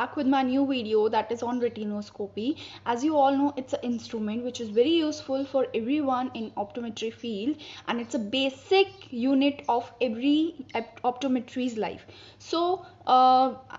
back with my new video that is on retinoscopy. As you all know, it's an instrument which is very useful for everyone in optometry field, and it's a basic unit of every optometry's life. So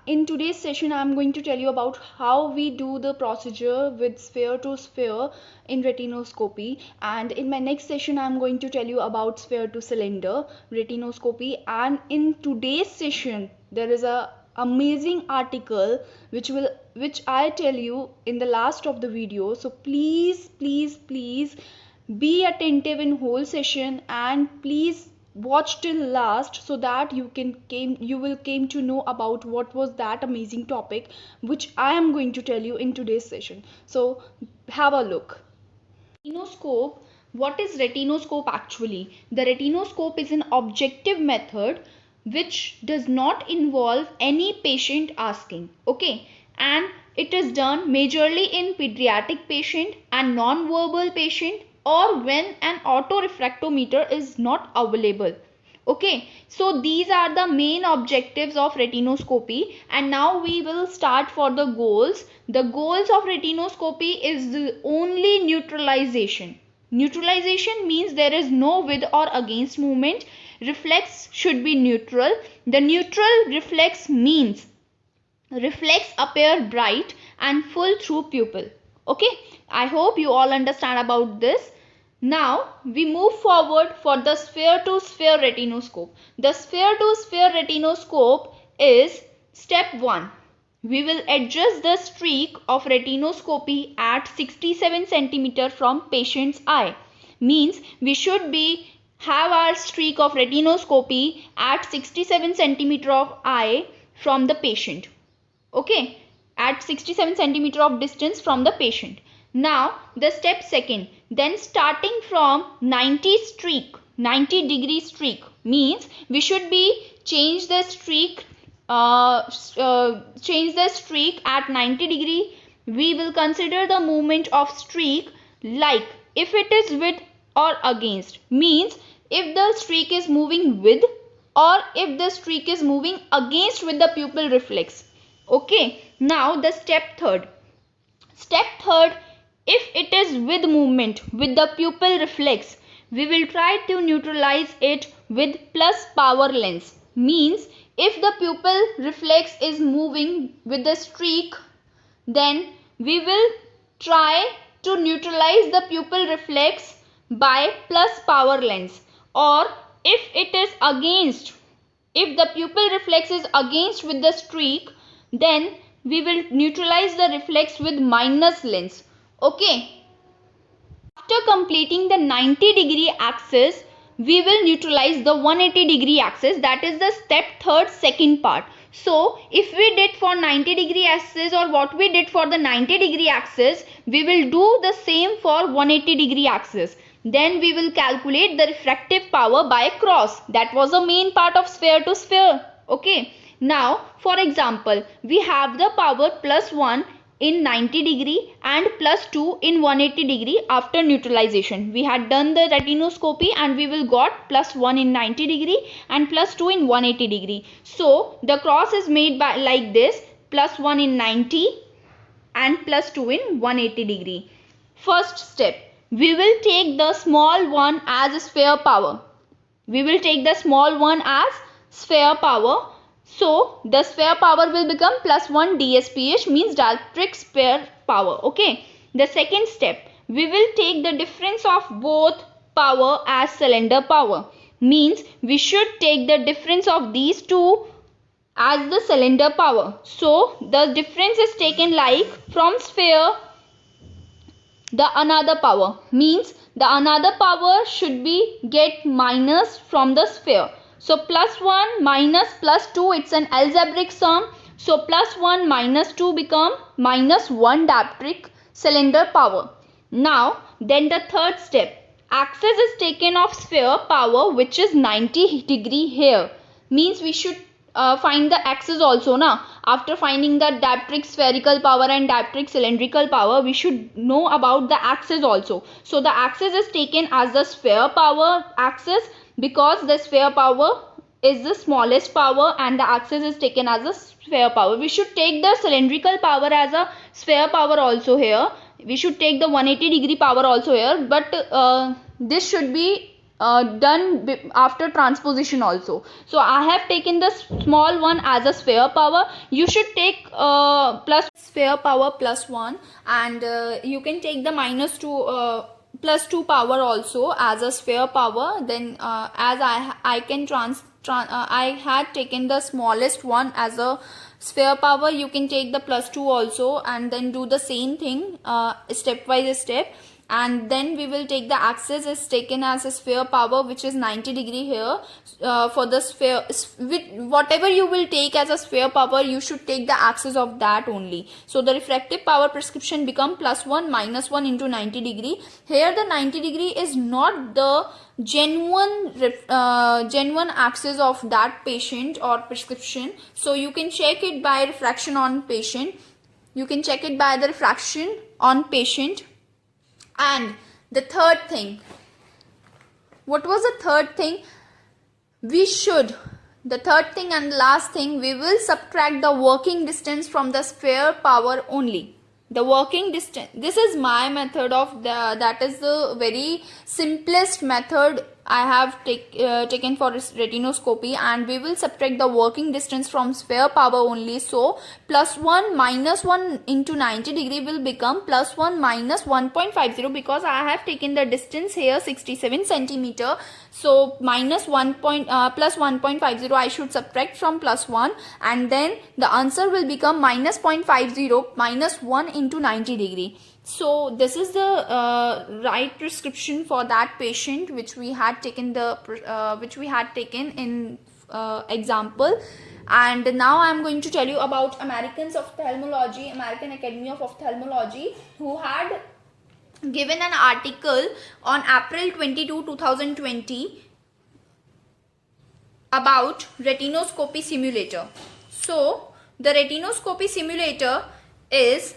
in today's session I'm going to tell you about how we do the procedure with sphere to sphere in retinoscopy, and in my next session I'm going to tell you about sphere to cylinder retinoscopy. And in today's session there is a amazing article which I tell you in the last of the video. So please be attentive in whole session, and please watch till last so that you will came to know about what was that amazing topic which I am going to tell you in today's session. So have a look. Retinoscope. What is retinoscope actually? The retinoscope is an objective method which does not involve any patient asking. Okay, and it is done majorly in pediatric patient and non-verbal patient, or when an autorefractometer is not available. Okay, so these are the main objectives of retinoscopy, and now we will start for the goals. The goals of retinoscopy is the only neutralization. Neutralization means there is no with or against movement. Reflex should be neutral. The neutral reflex means reflex appear bright and full through pupil. Okay, I hope you all understand about this. Now we move forward for the sphere to sphere retinoscope. The sphere to sphere retinoscope is step 1. We will adjust the streak of retinoscopy at 67 cm from patient's eye. Means we should have our streak of retinoscopy at 67 cm of eye from the patient. Okay, at 67 cm of distance from the patient. Now the step 2, then starting from 90 degree streak, means we should change the streak at 90 degree. We will consider the movement of streak like if it is with or against, means if the streak is moving with or if the streak is moving against with the pupil reflex. Okay, now the step 3. Step 3, if it is with movement with the pupil reflex, we will try to neutralize it with plus power lens. Means if the pupil reflex is moving with the streak, then we will try to neutralize the pupil reflex by plus power lens. Or if it is against, if the pupil reflex is against with the streak, then we will neutralize the reflex with minus lens. Okay, after completing the 90 degree axis, we will neutralize the 180 degree axis. That is the step 3, second part. So if we did for 90 degree axis, or what we did for the 90 degree axis, we will do the same for 180 degree axis. Then we will calculate the refractive power by cross. That was the main part of sphere to sphere. Okay, now for example, we have the power +1 in 90 degree and +2 in 180 degree. After neutralization, we had done the retinoscopy and we will got +1 in 90 degree and +2 in 180 degree. So the cross is made by like this, +1 in 90 and +2 in 180 degree. First step, we will take the small one as sphere power. We will take the small one as sphere power. So the sphere power will become +1 DSPH, means dioptric sphere power. Okay. The second step, we will take the difference of both power as cylinder power. Means we should take the difference of these two as the cylinder power. So the difference is taken like from sphere the another power, means the another power should get minus from the sphere. So +1 minus +2, it's an algebraic sum. So +1 minus 2 become -1 dioptric cylinder power. Now then the third step, axis is taken of sphere power which is 90 degree here. Means we should find the axis also now. After finding the dioptric spherical power and dioptric cylindrical power, we should know about the axis also. So the axis is taken as the sphere power axis, because the sphere power is the smallest power and the axis is taken as the sphere power. We should take the cylindrical power as a sphere power also here. We should take the 180-degree power also here, but this should be done after transposition also. So I have taken the small one as a sphere power. You should take plus sphere power plus 1, and you can take the minus 2 plus 2 power also as a sphere power. Then as I can I had taken the smallest one as a sphere power, you can take the plus 2 also, and then do the same thing step by step. And then we will take the axis is taken as a sphere power, which is 90-degree here. For the sphere, with whatever you will take as a sphere power, you should take the axis of that only. So the refractive power prescription become plus 1 minus 1 into 90-degree. Here the 90-degree is not the genuine axis of that patient or prescription. So you can check it by refraction on patient. You can check it by the refraction on patient. And the third thing, what was the third thing? The third thing and last thing, we will subtract the working distance from the sphere power only. The working distance, this is my method of that is the very simplest method I have taken for retinoscopy, and we will subtract the working distance from sphere power only. So plus 1 minus 1 into 90-degree will become plus 1 minus 1.50, because I have taken the distance here 67 centimeter. So minus 1 plus 1.50 I should subtract from plus 1, and then the answer will become minus 0.50 minus 1 into 90-degree. So this is the right prescription for that patient which we had taken in example. And now I am going to tell you about American Academy of Ophthalmology, who had given an article on April 22, 2020 about retinoscopy simulator. So the retinoscopy simulator is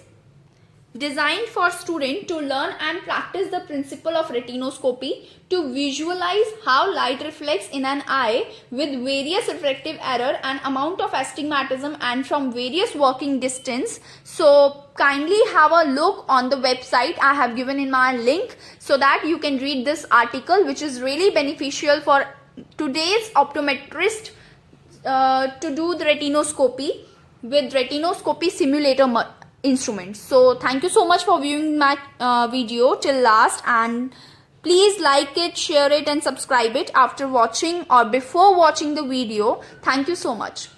designed for students to learn and practice the principle of retinoscopy, to visualize how light reflects in an eye with various refractive error and amount of astigmatism and from various working distance. So kindly have a look on the website I have given in my link, so that you can read this article, which is really beneficial for today's optometrist to do the retinoscopy with retinoscopy simulator instruments. So thank you so much for viewing my video till last, and please like it, share it and subscribe it after watching or before watching the video. Thank you so much.